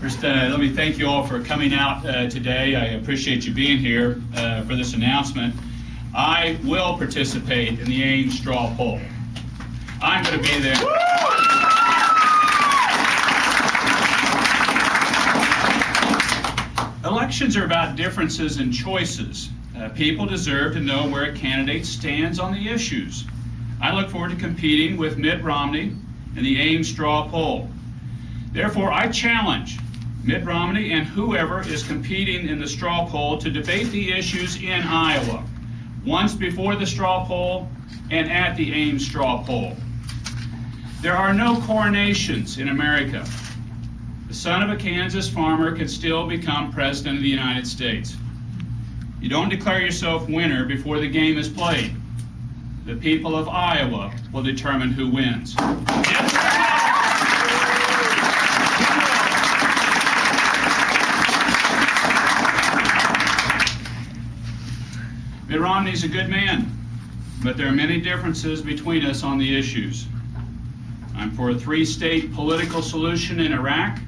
First, let me thank you all for coming out today. I appreciate you being here for this announcement. I will participate in the Ames Straw Poll. I'm going to be there. Elections are about differences and choices. People deserve to know where a candidate stands on the issues. I look forward to competing with Mitt Romney in the Ames Straw Poll. Therefore, I challenge Mitt Romney and whoever is competing in the straw poll to debate the issues in Iowa, once before the straw poll and at the Ames Straw Poll. There are no coronations in America. The son of a Kansas farmer can still become president of the United States. You don't declare yourself winner before the game is played. The people of Iowa will determine who wins. Mitt Romney's a good man, but there are many differences between us on the issues. I'm for a three-state political solution in Iraq.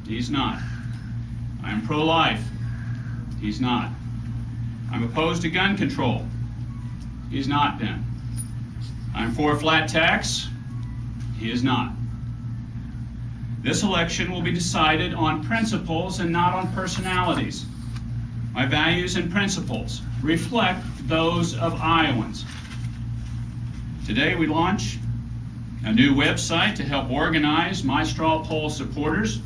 He's not. I'm pro-life. He's not. I'm opposed to gun control. He's not been. I'm for a flat tax. He is not. This election will be decided on principles and not on personalities. My values and principles reflect those of Iowans. Today we launch a new website to help organize my straw poll supporters.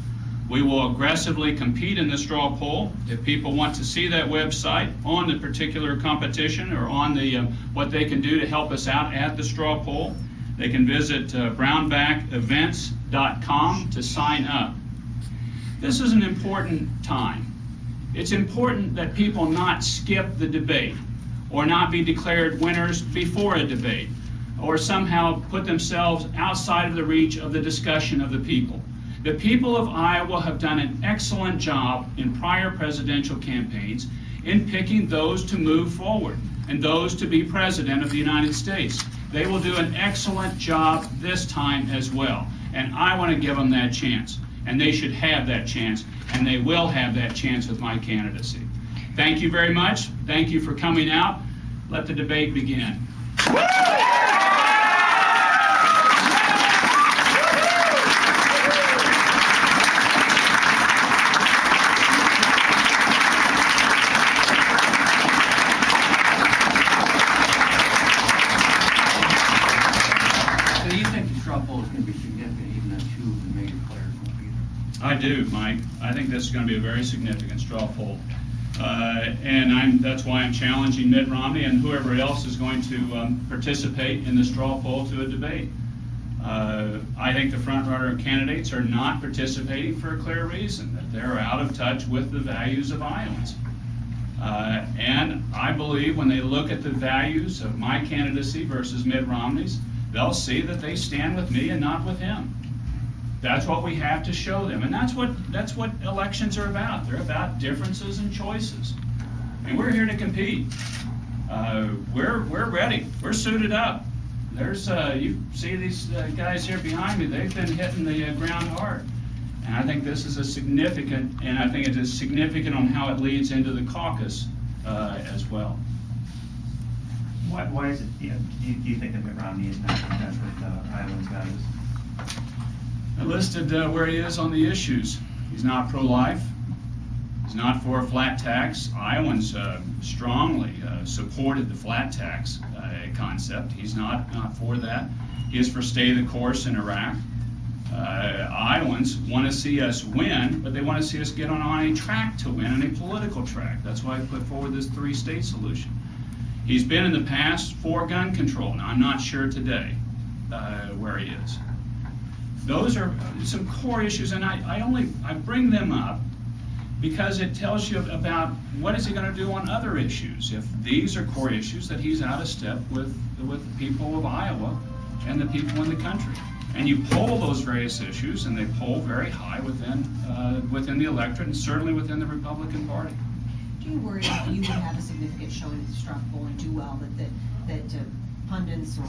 We will aggressively compete in the straw poll. If people want to see that website on the particular competition or on the what they can do to help us out at the straw poll, they can visit brownbackevents.com to sign up. This is an important time. It's important that people not skip the debate or not be declared winners before a debate or somehow put themselves outside of the reach of the discussion of the people. The people of Iowa have done an excellent job in prior presidential campaigns in picking those to move forward and those to be president of the United States. They will do an excellent job this time as well, and I want to give them that chance. And they should have that chance, and they will have that chance with my candidacy. Thank you very much. Thank you for coming out. Let the debate begin. So you think the straw poll is going to be significant, even though two of the major players won't be there? I do, Mike. I think this is going to be a very significant straw poll. That's why I'm challenging Mitt Romney and whoever else is going to participate in the straw poll to a debate. I think the front-runner candidates are not participating for a clear reason, that they're out of touch with the values of Iowans. And I believe when they look at the values of my candidacy versus Mitt Romney's, they'll see that they stand with me and not with him. That's what we have to show them, and that's what elections are about. They're about differences and choices, and we're here to compete. We're ready. We're suited up. There's you see these guys here behind me. They've been hitting the ground hard, and I think this is a significant. And I think it is significant on how it leads into the caucus as well. Why is it? Do you think that Mitt Romney is not in touch with Iowans' values? I listed where he is on the issues. He's not pro-life. He's not for a flat tax. Iowans strongly supported the flat tax concept. He's not for that. He is for stay the course in Iraq. Iowans want to see us win, but they want to see us get on a track to win, on a political track. That's why I put forward this three-state solution. He's been in the past for gun control. Now, I'm not sure today where he is. Those are some core issues, and I bring them up because it tells you about what is he going to do on other issues. If these are core issues, that he's out of step with the people of Iowa and the people in the country. And you poll those various issues, and they poll very high within the electorate, and certainly within the Republican Party. Do you worry that you would have a significant showing at the straw poll and do well, that pundits or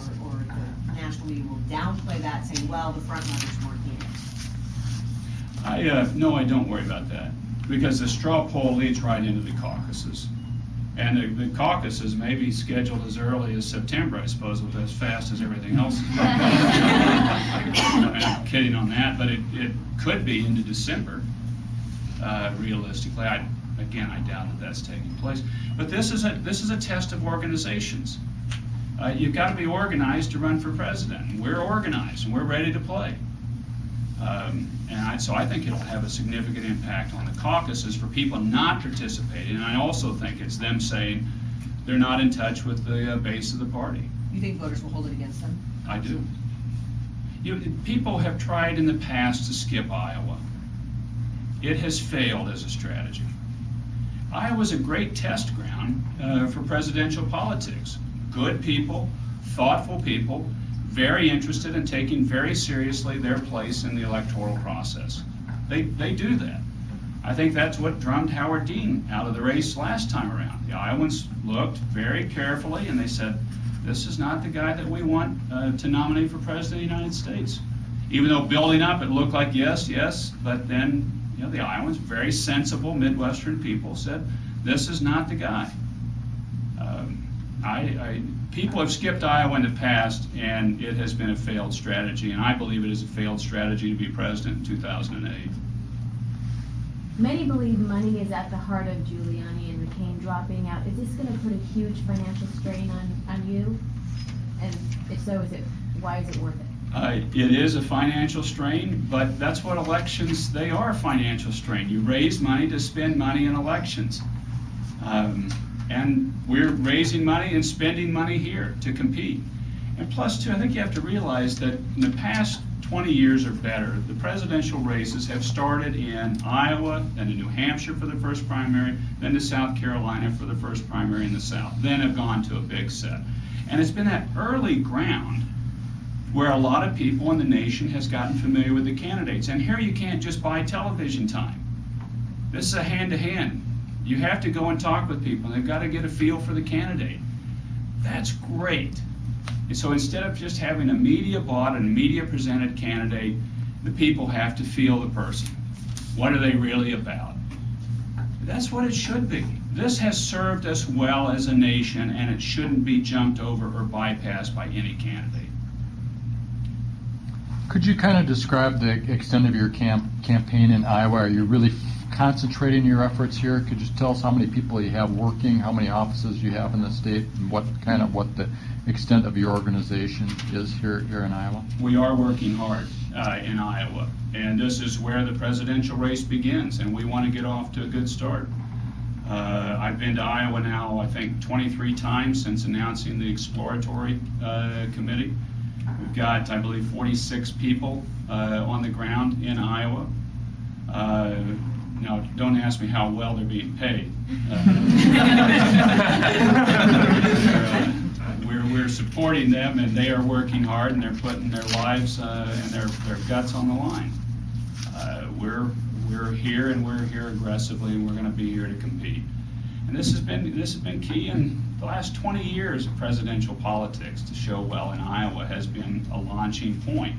the national media will downplay that, saying, well, the front runners weren't in it? No, I don't worry about that, because the straw poll leads right into the caucuses. And the caucuses may be scheduled as early as September, I suppose, with as fast as everything else is. I'm kidding on that, but it could be into December, realistically. Again, I doubt that that's taking place. But this is a test of organizations. You've got to be organized to run for president. And we're organized, and we're ready to play. So I think it'll have a significant impact on the caucuses for people not participating. And I also think it's them saying they're not in touch with the base of the party. You think voters will hold it against them? I do. People have tried in the past to skip Iowa. It has failed as a strategy. Iowa's a great test ground for presidential politics. Good people, thoughtful people, very interested in taking very seriously their place in the electoral process. They do that. I think that's what drummed Howard Dean out of the race last time around. The Iowans looked very carefully and they said, this is not the guy that we want to nominate for president of the United States. Even though building up it looked like yes, but then the Iowans, very sensible Midwestern people, said, this is not the guy. People have skipped Iowa in the past, and it has been a failed strategy, and I believe it is a failed strategy to be president in 2008. Many believe money is at the heart of Giuliani and McCain dropping out. Is this going to put a huge financial strain on you? And if so, why is it worth it? It is a financial strain, but that's what elections, they are a financial strain. You raise money to spend money in elections. And we're raising money and spending money here to compete. And plus, too, I think you have to realize that in the past 20 years or better, the presidential races have started in Iowa, then in New Hampshire for the first primary, then to South Carolina for the first primary in the South, then have gone to a big set. And it's been that early ground where a lot of people in the nation has gotten familiar with the candidates. And here you can't just buy television time. This is a hand-to-hand. You have to go and talk with people, and they've got to get a feel for the candidate. That's great. And so instead of just having a media-bought and media-presented candidate, the people have to feel the person. What are they really about? That's what it should be. This has served us well as a nation, and it shouldn't be jumped over or bypassed by any candidate. Could you kind of describe the extent of your campaign in Iowa? Are you really concentrating your efforts here? Could you tell us how many people you have working, how many offices you have in the state, and what the extent of your organization is here in Iowa? We are working hard in Iowa, and this is where the presidential race begins, and we want to get off to a good start. I've been to Iowa now, I think, 23 times since announcing the exploratory committee. We've got, I believe, 46 people on the ground in Iowa. Now, don't ask me how well they're being paid. We're supporting them, and they are working hard, and they're putting their lives and their guts on the line. We're here, and we're here aggressively, and we're going to be here to compete. And this has been key in the last 20 years of presidential politics. To show well in Iowa has been a launching point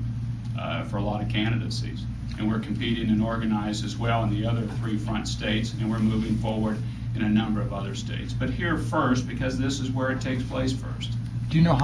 for a lot of candidacies. And we're competing and organized as well in the other 3 front states, and we're moving forward in a number of other states. But here first, because this is where it takes place first. Do you know